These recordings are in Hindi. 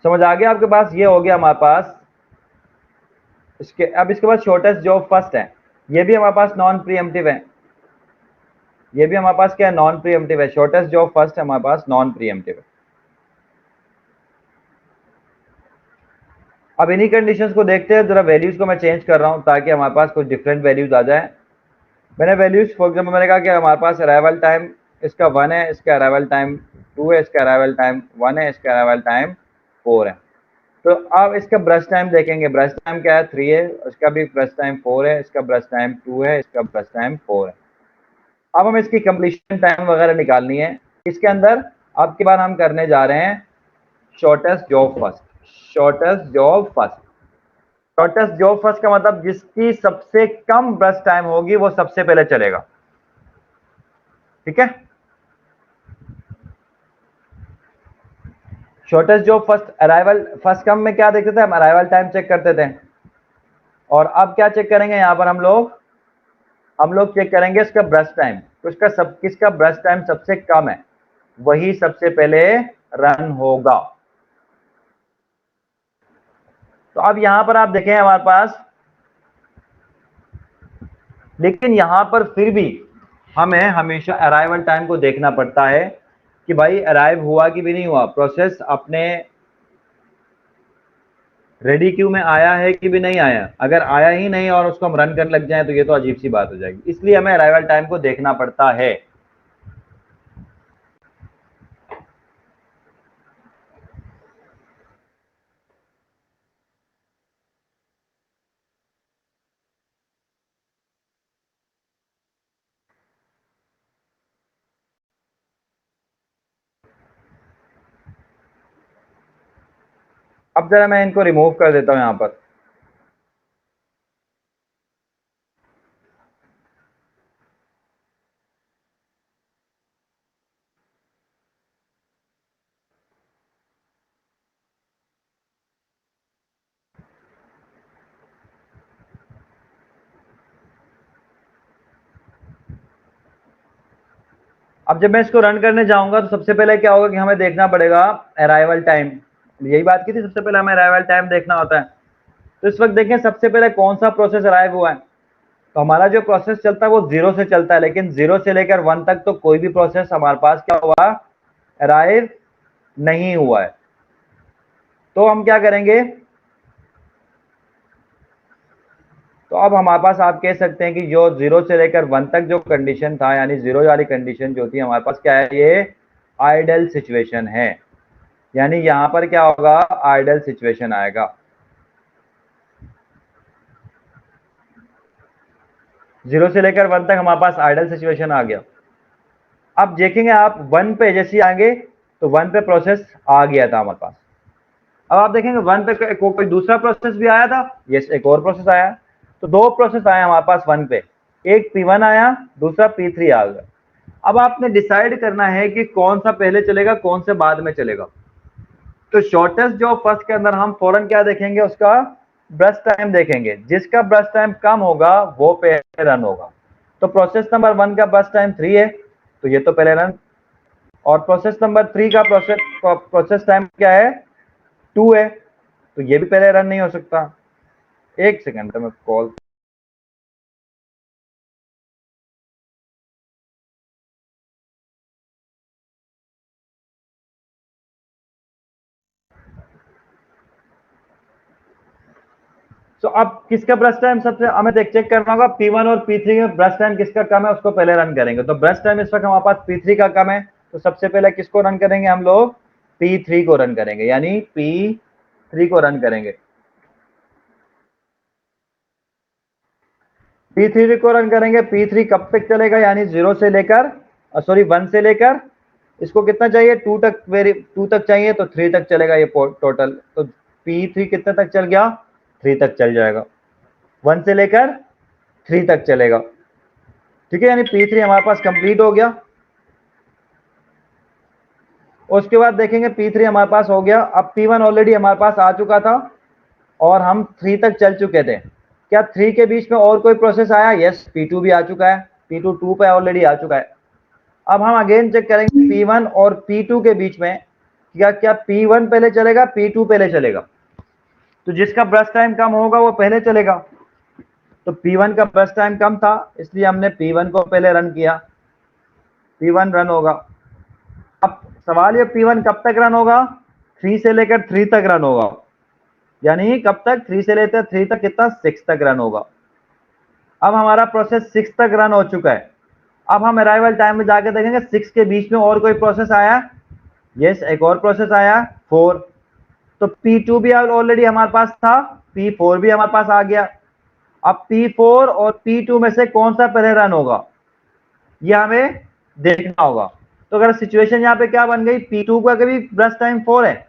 समझ आ गया आपके पास? ये हो गया हमारे पास अब इसके बाद शॉर्टेस्ट जॉब फर्स्ट है, ये भी हमारे पास नॉन प्रीएम्प्टिव है, ये भी हमारे पास क्या है, नॉन प्रीएम्प्टिव है। शॉर्टेस्ट जॉब फर्स्ट है हमारे पास, नॉन प्रीएम्प्टिव है। अब इन्हीं कंडीशंस को देखते हैं, जरा वैल्यूज को मैं चेंज कर रहा हूं ताकि हमारे पास कुछ डिफरेंट वैल्यूज आ जाए। मैंने वैल्यूज फॉर एग्जाम्पल मैंने कहा कि हमारे पास अराइवल टाइम इसका 1 है, इसका अराइवल टाइम 2 है, इसका अराइवल टाइम 1 है, इसका अराइवल टाइम 4 है। तो अब इसका ब्रश टाइम देखेंगे, ब्रश टाइम क्या है, 3 है, इसका भी ब्रश टाइम 4 है, इसका ब्रश टाइम 2 है, इसका ब्रश टाइम 4 है। अब हम इसकी कंप्लीशन टाइम वगैरह निकालनी है। इसके अंदर अब की बार हम करने जा रहे हैं shortest job first. Shortest job first, shortest job first का मतलब जिसकी सबसे कम ब्रश टाइम होगी वो सबसे पहले चलेगा, ठीक है। Shortest job first arrival, first come में क्या देखते थे हम, अराइवल टाइम चेक करते थे। और अब क्या चेक करेंगे यहां पर हम लोग चेक करेंगे इसका ब्रश टाइम। तो इसका किसका ब्रश टाइम सबसे कम है वही सबसे पहले रन होगा। तो अब यहां पर आप देखें हमारे पास, लेकिन यहां पर फिर भी हमें हमेशा अराइवल टाइम को देखना पड़ता है कि भाई अराइव हुआ कि भी नहीं हुआ, प्रोसेस अपने रेडी क्यू में आया है कि भी नहीं आया। अगर आया ही नहीं और उसको हम रन करने लग जाए तो ये तो अजीब सी बात हो जाएगी, इसलिए हमें अराइवल टाइम को देखना पड़ता है। अब जरा मैं इनको रिमूव कर देता हूं यहां पर। अब जब मैं इसको रन करने जाऊंगा तो सबसे पहले क्या होगा कि हमें देखना पड़ेगा अराइवल टाइम। यही बात की थी, सबसे पहले हमें अराइवल टाइम देखना होता है। तो इस वक्त देखें सबसे पहले कौन सा प्रोसेस अराइव हुआ है। तो हमारा जो प्रोसेस चलता है वो 0 से चलता है, लेकिन 0 से लेकर 1 तक तो कोई भी प्रोसेस हमारे पास क्या हुआ, अराइव नहीं हुआ है। तो हम क्या करेंगे, तो अब हमारे पास आप कह सकते हैं कि जो 0 से लेकर 1 तक जो कंडीशन था, यानी 0 वाली कंडीशन जो थी हमारे पास क्या है, ये आइडल सिचुएशन है। यानी यहां पर क्या होगा, आइडल सिचुएशन आएगा। 0 से लेकर 1 तक हमारे पास आइडल सिचुएशन आ गया। अब देखेंगे आप 1 पे जैसे आगे, तो 1 पे प्रोसेस आ गया था हमारे पास। अब आप देखेंगे 1 पे कोई दूसरा प्रोसेस भी आया था, यस एक और प्रोसेस आया। तो 2 प्रोसेस आए हमारे पास 1 पे, एक P1 आया, दूसरा P3 आ गया। अब आपने डिसाइड करना है कि कौन सा पहले चलेगा कौन से बाद में चलेगा। तो शॉर्टेस्ट जो फर्स्ट के अंदर हम फौरन क्या देखेंगे, उसका ब्रश टाइम देखेंगे। जिसका ब्रश टाइम कम होगा वो पहले रन होगा। तो प्रोसेस नंबर 1 का ब्रश टाइम 3 है, तो ये तो पहले रन। और प्रोसेस नंबर 3 का प्रोसेस टाइम क्या है, 2 है, तो ये भी पहले रन नहीं हो सकता। एक सेकंड मैं कॉल, तो अब किसका ब्रश टाइम सबसे हमें चेक करना होगा, P1 और P3 में ब्रश टाइम किसका कम है उसको पहले रन करेंगे। तो ब्रश टाइम इस वक्त हमारे पास P3 का कम है, तो सबसे पहले किसको रन करेंगे हम लोग, P3 को रन करेंगे, यानी P3 को रन करेंगे। P3 को रन करेंगे। P3 कब तक चलेगा, यानी 0 से लेकर सॉरी 1 से लेकर इसको कितना चाहिए, 2 तक, 2 तक चाहिए, तो 3 तक चलेगा ये टोटल। तो P3 कितने तक चल गया, 3 तक चल जाएगा। 1 से लेकर 3 तक चलेगा, ठीक है, यानी P3 हमारे पास कंप्लीट हो गया। उसके बाद देखेंगे P3 हमारे पास हो गया। अब P1 ऑलरेडी हमारे पास आ चुका था और हम 3 तक चल चुके थे। क्या 3 के बीच में और कोई प्रोसेस आया, यस P2 भी आ चुका है, P2 2 पे ऑलरेडी आ चुका है। अब हम अगेन चेक करेंगे P1 और P2 के बीच में क्या क्या P1 पहले चलेगा, P2 पहले चलेगा? तो जिसका ब्रश टाइम कम होगा वो पहले चलेगा। तो P1 का ब्रश टाइम कम था, इसलिए हमने P1 को पहले रन किया, P1 रन होगा। अब सवाल ये P1 कब तक रन होगा? 3 से लेकर 3 तक रन होगा, यानी कब तक? 3 से लेकर 3 तक, कितना? 6 तक रन होगा। अब हमारा प्रोसेस 6 तक रन हो चुका है। अब हम अराइवल टाइम में जाके देखेंगे 6 के बीच में और कोई प्रोसेस आया? यस, एक और प्रोसेस आया 4। तो P2 भी ऑलरेडी हमारे पास था, P4 भी हमारे पास आ गया। अब P4 और P2 में से कौन सा पहले रन होगा, यह हमें देखना होगा। तो अगर सिचुएशन यहाँ पे क्या बन गई, P2 का भी ब्रश टाइम 4 है,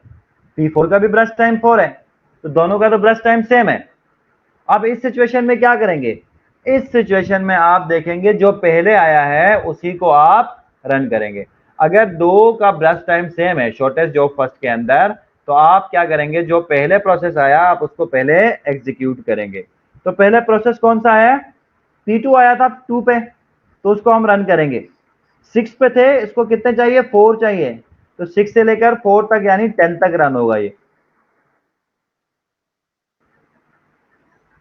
P4 का भी ब्रश टाइम 4 है, तो दोनों का तो ब्रश टाइम सेम है। अब इस सिचुएशन में क्या करेंगे? इस सिचुएशन में आप देखेंगे जो पहले आया है उसी को आप रन करेंगे। अगर दो का ब्रश टाइम सेम है शॉर्टेस्ट जॉब फर्स्ट के अंदर, तो आप क्या करेंगे? जो पहले प्रोसेस आया आप उसको पहले एग्जीक्यूट करेंगे। तो पहले प्रोसेस कौन सा आया? P2 आया था 2 पे, तो उसको हम रन करेंगे। 6 पे थे, इसको कितने चाहिए? 4 चाहिए, तो 6 से लेकर 4 तक यानी 10 तक रन होगा ये,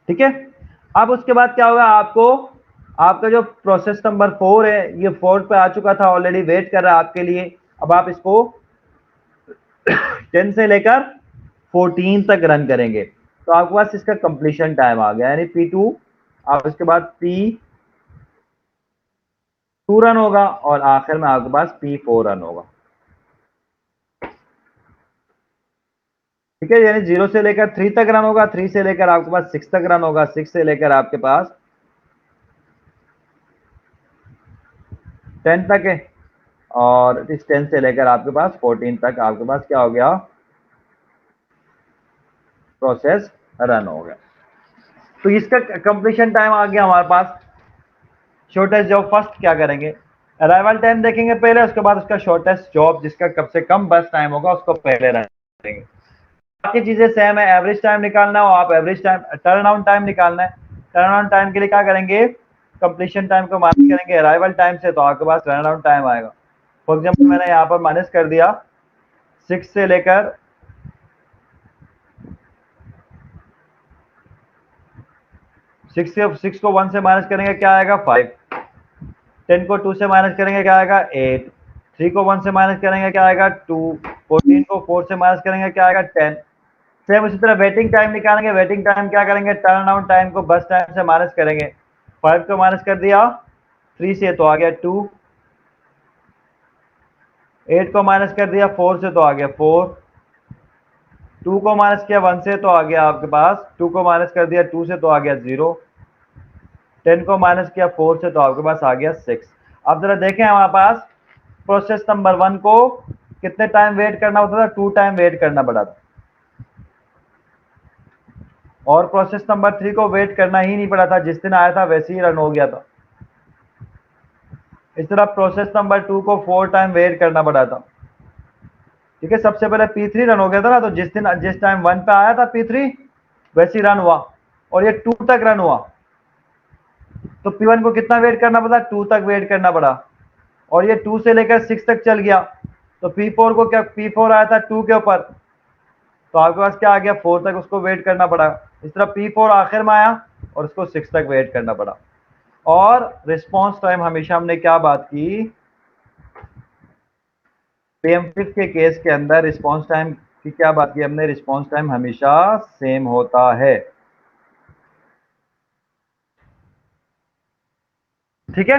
ठीक है। अब उसके बाद क्या होगा? आपको आपका जो प्रोसेस नंबर 4 है ये 4 पे आ चुका था ऑलरेडी, वेट कर रहा है आपके लिए। अब आप इसको 10 से लेकर 14 तक रन करेंगे, तो आपके पास इसका कंप्लीशन टाइम आ गया, यानी P2। अब इसके बाद P2 रन होगा और आखिर में आपके पास P4 रन होगा, ठीक है। यानी 0 से लेकर 3 तक रन होगा, 3 से लेकर आपके पास 6 तक रन होगा, 6 से लेकर आपके पास 10 तक है, और इस 10 से लेकर आपके पास 14 तक आपके पास क्या हो गया? प्रोसेस रन हो गया। तो इसका कंप्लीशन टाइम आ गया हमारे पास। शॉर्टेस्ट जॉब फर्स्ट क्या करेंगे? अराइवल टाइम देखेंगे पहले, उसके बाद उसका शॉर्टेस्ट जॉब जिसका कब से कम बस टाइम होगा उसको पहले रन करेंगे। बाकी चीजें सेम है, एवरेज टाइम निकालना हो आप, average time, turn around time निकालना है। टर्न अराउंड टाइम के लिए क्या करेंगे? कंप्लीशन टाइम को माइनस करेंगे अराइवल टाइम से, तो आपके पास टर्न अराउंड टाइम आएगा। फॉर एग्जाम्पल मैंने यहाँ पर माइनस कर दिया 6 से लेकर 6 को 1 से माइनस करेंगे क्या आएगा? 5। 10 को 2 से माइनस करेंगे क्या आएगा? 8। 3 को 1 से माइनस करेंगे क्या आएगा? 2। 14 को 4 से माइनस करेंगे क्या आएगा? 10। सेम उसी तरह वेटिंग टाइम निकालेंगे। वेटिंग टाइम क्या करेंगे? टर्न अराउंड टाइम को बस टाइम से माइनस करेंगे। 5 को माइनस कर दिया 3 से तो आ गया 2। 8 को माइनस कर दिया 4 से तो आ गया 4। 2 को माइनस किया 1 से तो आ गया आपके पास, 2 को माइनस कर दिया 2 से तो आ गया 0। 10 को माइनस किया 4 से तो आपके पास आ गया 6। अब जरा देखें हमारे पास प्रोसेस नंबर 1 को कितने टाइम वेट करना होता था? 2 टाइम वेट करना पड़ा था, और प्रोसेस नंबर 3 को वेट करना ही नहीं पड़ा था, जिस दिन आया था वैसे ही रन हो गया था। इस तरह प्रोसेस नंबर 2 को 4 टाइम वेट करना पड़ा था, ठीक है। सबसे पहले P3 रन हो गया था ना, तो जिस टाइम 1 पे आया था P3 वैसे ही रन हुआ, और ये 2 तक रन हुआ, तो P1 को कितना वेट करना पड़ा? 2 तक वेट करना पड़ा, और ये 2 से लेकर 6 तक चल गया, तो P4 को क्या, P4 आया था 2 के ऊपर, तो आपके पास क्या आ गया? 4 तक उसको वेट करना पड़ा। इस तरह P4 आखिर में आया और उसको 6 तक वेट करना पड़ा। और रिस्पॉन्स टाइम हमेशा हमने क्या बात की? प्रीएम्प्टिव के केस के अंदर रिस्पॉन्स टाइम की क्या बात की हमने? रिस्पॉन्स टाइम हमेशा सेम होता है, ठीक है।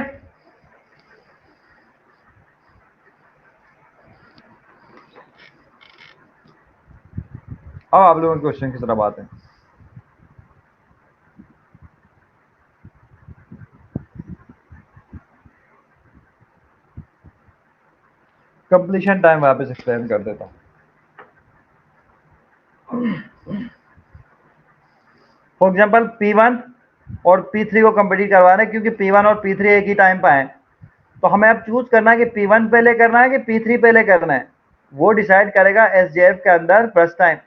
अब आप लोगों के क्वेश्चन की तरफ आते हैं। कंप्लीशन टाइम वापस एक्सप्लेन कर देता हूं। फॉर एग्जाम्पल P1 और P3 को कंप्लीट करवाना है, क्योंकि P1 और P3 एक ही टाइम पर आए, तो हमें अब चूज करना है कि P1 पहले करना है कि P3 पहले करना है। वो डिसाइड करेगा SJF के अंदर बस टाइम।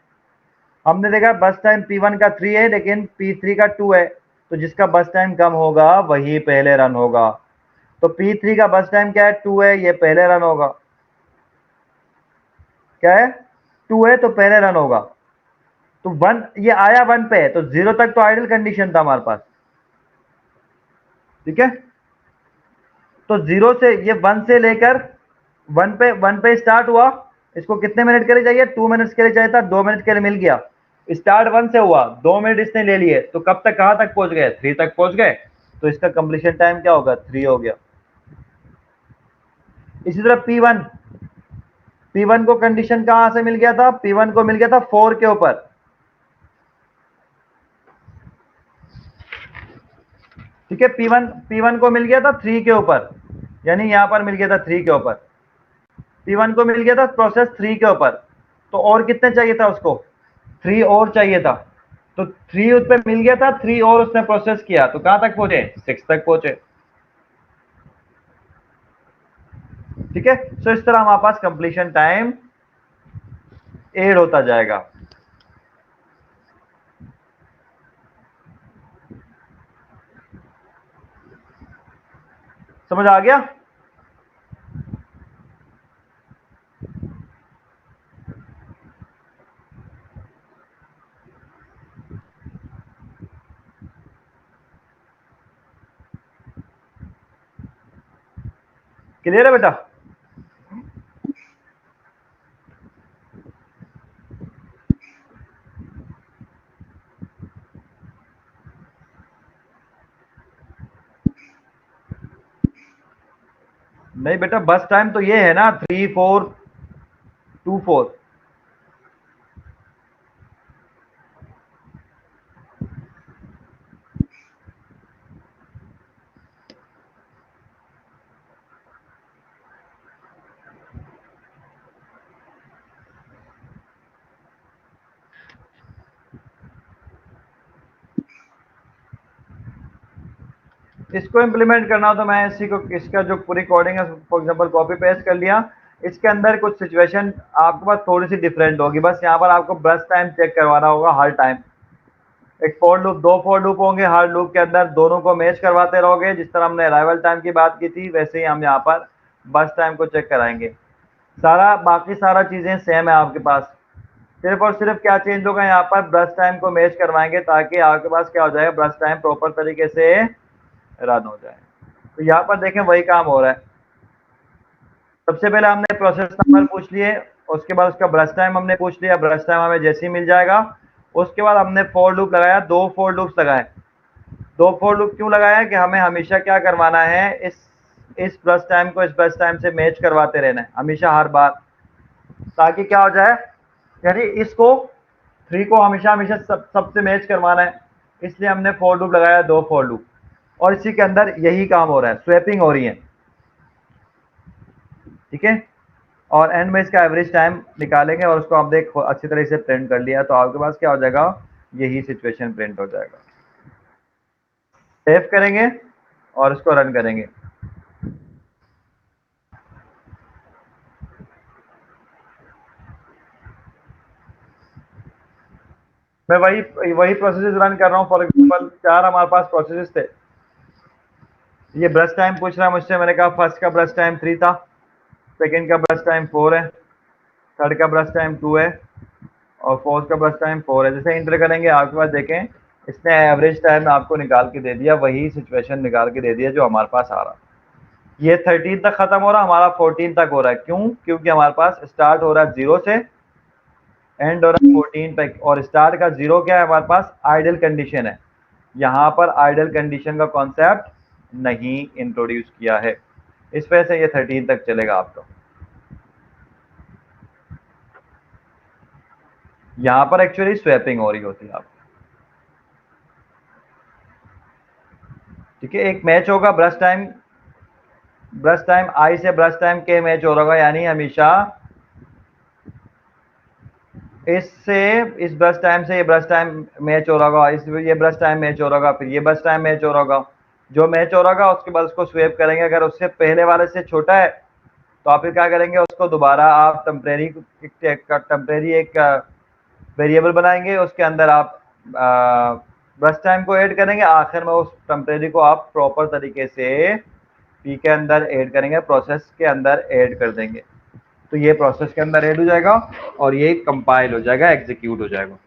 हमने देखा बस टाइम P1 का 3 है लेकिन P3 का 2 है, तो जिसका बस टाइम कम होगा वही पहले रन होगा। तो P3 का बस टाइम क्या है? 2 है, ये पहले रन होगा, क्या है 2 है तो पहले रन होगा, तो 1 ये आया 1 पे है तो 0 तक तो आइडल कंडीशन था हमारे पास, ठीक है। तो 0 से ये 1 से लेकर 1 पे स्टार्ट हुआ, इसको कितने मिनट के लिए चाहिए, 2 मिनट्स के लिए चाहिए था, 2 मिनट के लिए मिल गया। स्टार्ट 1 से हुआ, 2 मिनट इसने ले लिए, तो कब तक कहां तक पहुंच गए, 3 तक पहुंच गए, तो इसका कंप्लीशन टाइम क्या होगा, 3 हो गया। इसी तरह P1 को कंडीशन कहां से मिल गया था, P1 को मिल गया था 4 के ऊपर, ठीक है। P1 को मिल गया था 3 के ऊपर, यानी यहां पर मिल गया था 3 के ऊपर, P1 को मिल गया था प्रोसेस 3 के ऊपर, तो और कितने चाहिए था उसको, 3 और चाहिए था, तो 3 उस पर मिल गया था, 3 और उसने प्रोसेस किया, तो कहां तक पहुंचे, 6 तक पहुंचे, ठीक है। सो इस तरह हमारे पास कंप्लीशन टाइम ऐड होता जाएगा। समझ आ गया? क्लियर है बेटा? नहीं बेटा, बस टाइम तो ये है ना 3424। इसको इम्प्लीमेंट करना हो तो मैं इसी को, इसका जो पूरी कोडिंग है फॉर एग्जांपल कॉपी पेस्ट कर लिया, इसके अंदर कुछ सिचुएशन आपके पास थोड़ी सी डिफरेंट होगी, बस यहाँ पर आपको ब्रश टाइम चेक करवाना होगा हर टाइम। एक फॉर लूप, 2 फॉर लूप होंगे, हर लूप के अंदर दोनों को मैच करवाते रहोगे, जिस तरह हमने अराइवल टाइम की बात की थी वैसे ही हम यहाँ पर बस टाइम को चेक कराएंगे। सारा बाकी सारा चीजें सेम है आपके पास, सिर्फ और सिर्फ क्या चेंज होगा, यहाँ पर ब्रश टाइम को मैच करवाएंगे ताकि आपके पास क्या हो जाएगा, ब्रश टाइम प्रॉपर तरीके से रन हो जाए। तो यहाँ पर देखें वही काम हो रहा है। सबसे पहले हमने प्रोसेस नंबर पूछ लिए, उसके बाद उसका ब्रश टाइम हमने पूछ लिया, ब्रश टाइम हमें जैसे ही मिल जाएगा, उसके बाद हमने फॉर लूप लगाया, 2 फॉर लूप्स लगाए। 2 फॉर लूप क्यों लगाया, कि हमें हमेशा क्या करवाना है, इस ब्रश टाइम को इस ब्रश टाइम से मैच करवाते रहना है हमेशा हर बार, ताकि क्या हो जाए, यानी इसको 3 को हमेशा हमेशा सबसे मैच करवाना है, इसलिए हमने फॉर लूप लगाया, 2 फॉर लूप, और इसी के अंदर यही काम हो रहा है, स्वैपिंग हो रही है, ठीक है। और एंड में इसका एवरेज टाइम निकालेंगे और उसको हमने अच्छी तरह से प्रिंट कर लिया, तो आपके पास क्या हो जाएगा, यही सिचुएशन प्रिंट हो जाएगा। सेव करेंगे और इसको रन करेंगे। मैं वही वही प्रोसेसेस रन कर रहा हूँ। फॉर एग्जांपल 4 हमारे पास प्रोसेसेस थे, ये ब्रश टाइम पूछ रहा है मुझसे, मैंने कहा फर्स्ट का ब्रश टाइम 3 था, सेकंड का ब्रश टाइम 4 है, थर्ड का ब्रश टाइम 2 है, और फोर्थ का ब्रश टाइम 4 है। जैसे इंटर करेंगे आपके पास देखें, इसने एवरेज टाइम आपको निकाल के दे दिया, वही सिचुएशन निकाल के दे दिया जो हमारे पास आ रहा। ये 13 तक खत्म हो रहा, हमारा 14 तक हो रहा है, क्यों, क्योंकि हमारे पास स्टार्ट हो रहा है 0 से, एंड हो रहा है 14 तक, और स्टार्ट का 0 क्या है, हमारे पास आइडल कंडीशन है, यहाँ पर आइडल कंडीशन का कॉन्सेप्ट नहीं इंट्रोड्यूस किया है, इस वजह से ये 13 तक चलेगा आपका। यहाँ पर एक्चुअली स्वैपिंग हो रही होती है आपको, ठीक है। एक मैच होगा ब्रश टाइम आई से ब्रश टाइम के मैच हो रहा होगा, यानी हमेशा इससे इस ब्रश टाइम से ये ब्रश टाइम मैच हो रहा होगा, इस ये ब्रश टाइम मैच हो रहा होगा, फिर ये ब्रश टाइम मैच हो रहा होगा, जो मैच हो रहा होगा उसके बाद उसको स्वेप करेंगे। अगर उससे पहले वाले से छोटा है तो आप फिर क्या करेंगे, उसको दोबारा आप टेम्परेरी एक वेरिएबल बनाएंगे, उसके अंदर आप ब्रश टाइम को ऐड करेंगे, आखिर में उस टेम्परेरी को आप प्रॉपर तरीके से पी के अंदर ऐड करेंगे, प्रोसेस के अंदर ऐड कर देंगे। तो ये प्रोसेस के अंदर ऐड हो जाएगा और ये कंपाइल हो जाएगा, एग्जीक्यूट हो जाएगा।